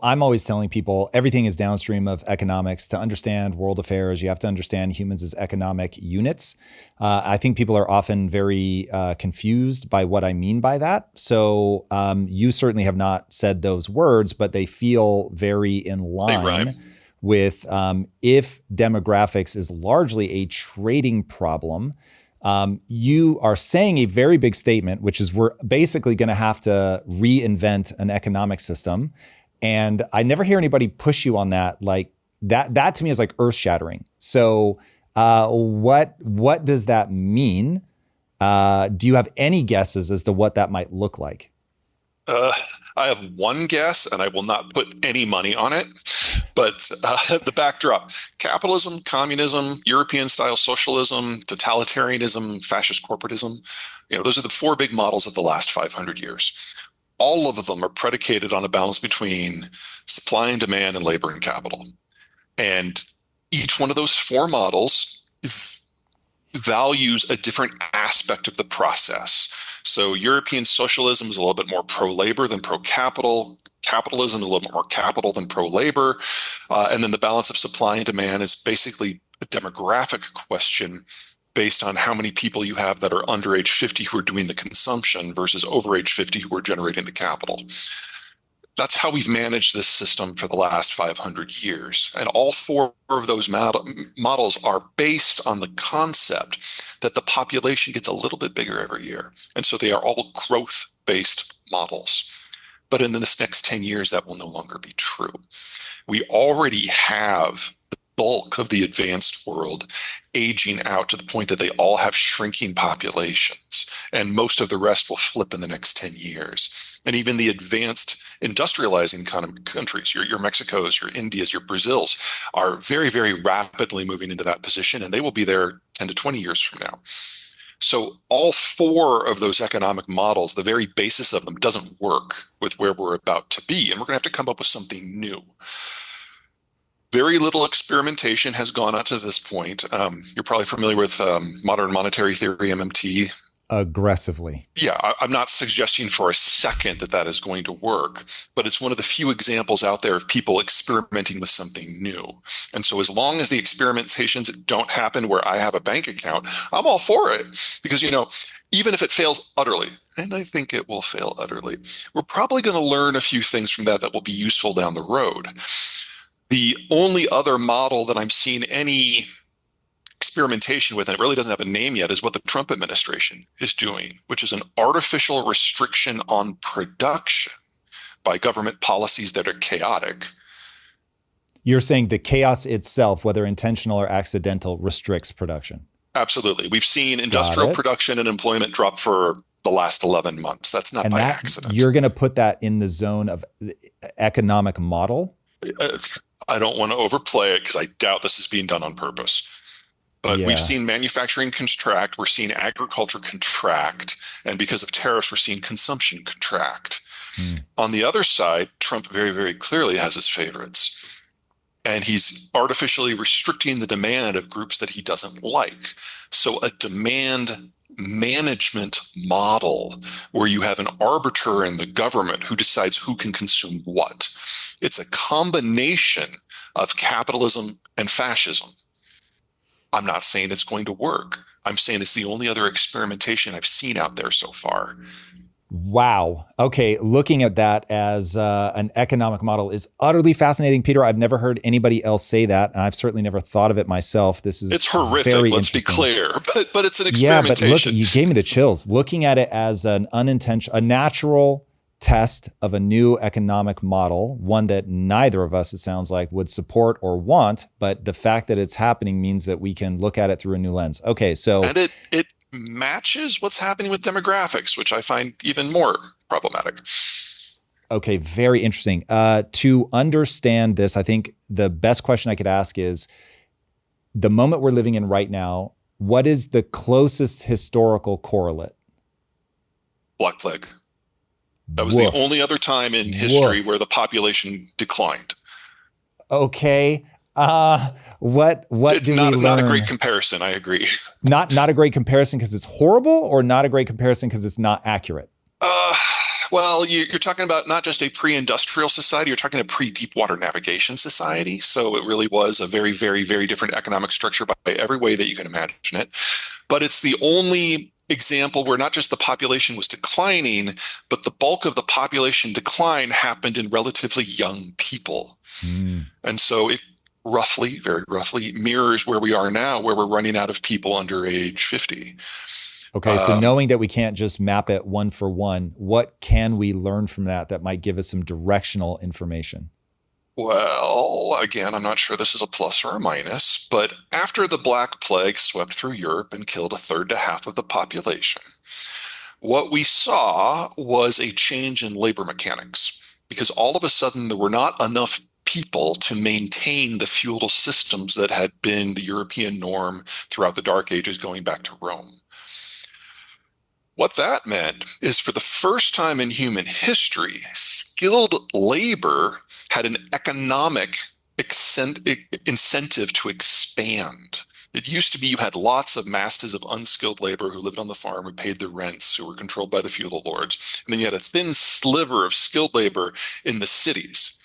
I'm always telling people everything is downstream of economics. To understand world affairs, you have to understand humans as economic units. I think people are often very confused by what I mean by that. So you certainly have not said those words, but they feel very in They line rhyme. with if demographics is largely a trading problem. You are saying a very big statement, which is we're basically going to have to reinvent an economic system. And I never hear anybody push you on that. Like that to me is like earth shattering. So what does that mean? Do you have any guesses as to what that might look like? Uh, I have one guess, and I will not put any money on it. But the backdrop: capitalism, communism, European style socialism, totalitarianism, fascist corporatism. Those are the four big models of the last 500 years. All of them are predicated on a balance between supply and demand and labor and capital. And each one of those four models values a different aspect of the process. So European socialism is a little bit more pro-labor than pro-capital. Capitalism is a little bit more capital than pro-labor. And then the balance of supply and demand is basically a demographic question based on how many people you have that are under age 50 who are doing the consumption versus over age 50 who are generating the capital. That's how we've managed this system for the last 500 years. And all four of those models are based on the concept that the population gets a little bit bigger every year. And so they are all growth-based models. But in this next 10 years, that will no longer be true. We already have the bulk of the advanced world aging out to the point that they all have shrinking populations. And most of the rest will flip in the next 10 years. And even the advanced industrializing countries, your Mexicos, your Indias, your Brazils, are very, very rapidly moving into that position, and they will be there 10 to 20 years from now. So all four of those economic models, the very basis of them doesn't work with where we're about to be, and we're going to have to come up with something new. Very little experimentation has gone on to this point. You're probably familiar with modern monetary theory, MMT. Aggressively. Yeah, I'm not suggesting for a second that that is going to work, but it's one of the few examples out there of people experimenting with something new. And so as long as the experimentations don't happen where I have a bank account, I'm all for it. Because, even if it fails utterly, and I think it will fail utterly, we're probably going to learn a few things from that will be useful down the road. The only other model that I'm seeing any experimentation with, and it really doesn't have a name yet, is what the Trump administration is doing, which is an artificial restriction on production by government policies that are chaotic. You're saying the chaos itself, whether intentional or accidental, restricts production. Absolutely. We've seen industrial production and employment drop for the last 11 months. That's not by accident. You're going to put that in the zone of economic model? I don't want to overplay it because I doubt this is being done on purpose. But we've seen manufacturing contract, we're seeing agriculture contract, and because of tariffs, we're seeing consumption contract. On the other side, Trump very, very clearly has his favorites. And he's artificially restricting the demand of groups that he doesn't like. So a demand management model where you have an arbiter in the government who decides who can consume what. It's a combination of capitalism and fascism. I'm not saying it's going to work. I'm saying it's the only other experimentation I've seen out there so far. Wow. Okay. Looking at that as an economic model is utterly fascinating, Peter. I've never heard anybody else say that, and I've certainly never thought of it myself. It's horrific. Very let's be clear, but it's an experimentation. Yeah, but look, you gave me the chills. Looking at it as a natural test of a new economic model, one that neither of us, it sounds like, would support or want, but the fact that it's happening means that we can look at it through a new lens. Okay, so and it matches what's happening with demographics, which I find even more problematic. Okay, very interesting. To understand this, I think the best question I could ask is, the moment we're living in right now, what is the closest historical correlate? Black Plague. That was the only other time in history where the population declined. Okay. What it's do not, we learn? Not a great comparison. I agree. Not a great comparison because it's horrible, or not a great comparison because it's not accurate? Well, you're talking about not just a pre-industrial society, you're talking a pre-deep water navigation society. So it really was a very, very, very different economic structure by every way that you can imagine it. But it's the only example where not just the population was declining, but the bulk of the population decline happened in relatively young people. Mm. And so it roughly, very roughly, mirrors where we are now, where we're running out of people under age 50. Okay, so Um, knowing that we can't just map it one for one, what can we learn from that that might give us some directional information? well, again, I'm not sure this is a plus or a minus, but after the Black Plague swept through Europe and killed a third to half of the population, what we saw was a change in labor mechanics because all of a sudden there were not enough people to maintain the feudal systems that had been the European norm throughout the Dark Ages going back to Rome. What that meant is for the first time in human history, skilled labor had an economic incentive to expand. It used to be you had lots of masses of unskilled labor who lived on the farm, who paid the rents, who were controlled by the feudal lords. And then you had a thin sliver of skilled labor in the cities.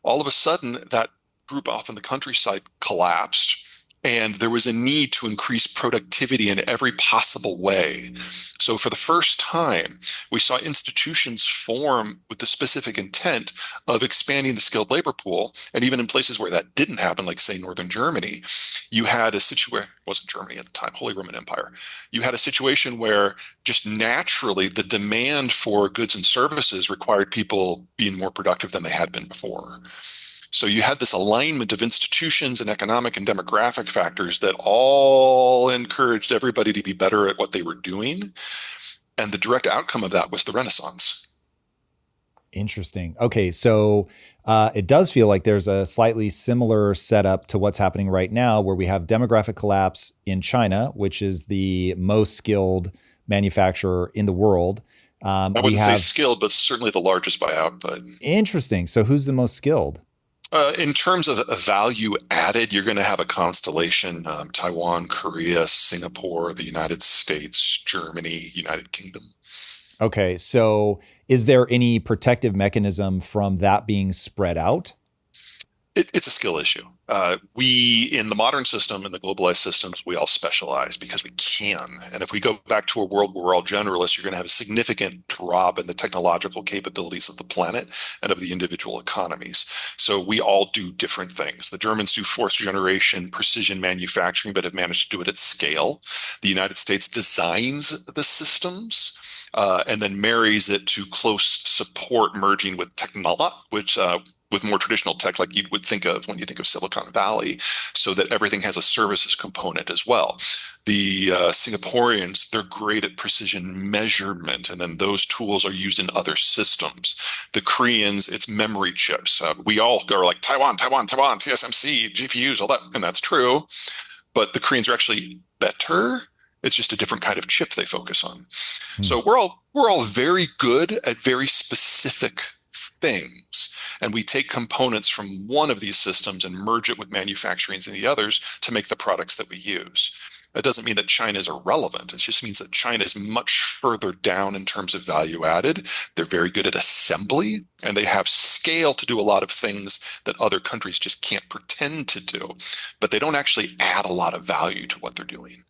All of a sudden, that group off in the countryside collapsed, and there was a need to increase productivity in every possible way. So, for the first time, we saw institutions form with the specific intent of expanding the skilled labor pool. And even in places where that didn't happen, like, say, Northern Germany, you had a situation, it wasn't Germany at the time, Holy Roman Empire. You had a situation where just naturally the demand for goods and services required people being more productive than they had been before. So you had this alignment of institutions and economic and demographic factors that all encouraged everybody to be better at what they were doing. And the direct outcome of that was the Renaissance. Interesting. Okay, so it does feel like there's a slightly similar setup to what's happening right now, where we have demographic collapse in China, which is the most skilled manufacturer in the world. I We wouldn't say have skilled, but certainly the largest by output. interesting. So who's the most skilled? In terms of value added, you're going to have a constellation, Taiwan, Korea, Singapore, the United States, Germany, United Kingdom. Okay, so is there any protective mechanism from that being spread out? It's a skill issue. We, in the modern system, in the globalized systems, we all specialize because we can. And if we go back to a world where we're all generalists, you're going to have a significant drop in the technological capabilities of the planet and of the individual economies. So we all do different things. The Germans do fourth generation precision manufacturing, but have managed to do it at scale. The United States designs the systems. And then marries it to close support merging with technology, which with more traditional tech like you would think of when you think of Silicon Valley, so that everything has a services component as well. The Singaporeans, they're great at precision measurement, and then those tools are used in other systems. The Koreans, it's memory chips. We all are like Taiwan, Taiwan, Taiwan, TSMC, GPUs, all that, and that's true. But the Koreans are actually better. It's just a different kind of chip they focus on. Hmm. So we're all very good at very specific things. And we take components from one of these systems and merge it with manufacturing in the others to make the products that we use. That doesn't mean that China is irrelevant. It just means that China is much further down in terms of value added. They're very good at assembly, and they have scale to do a lot of things that other countries just can't pretend to do. But they don't actually add a lot of value to what they're doing.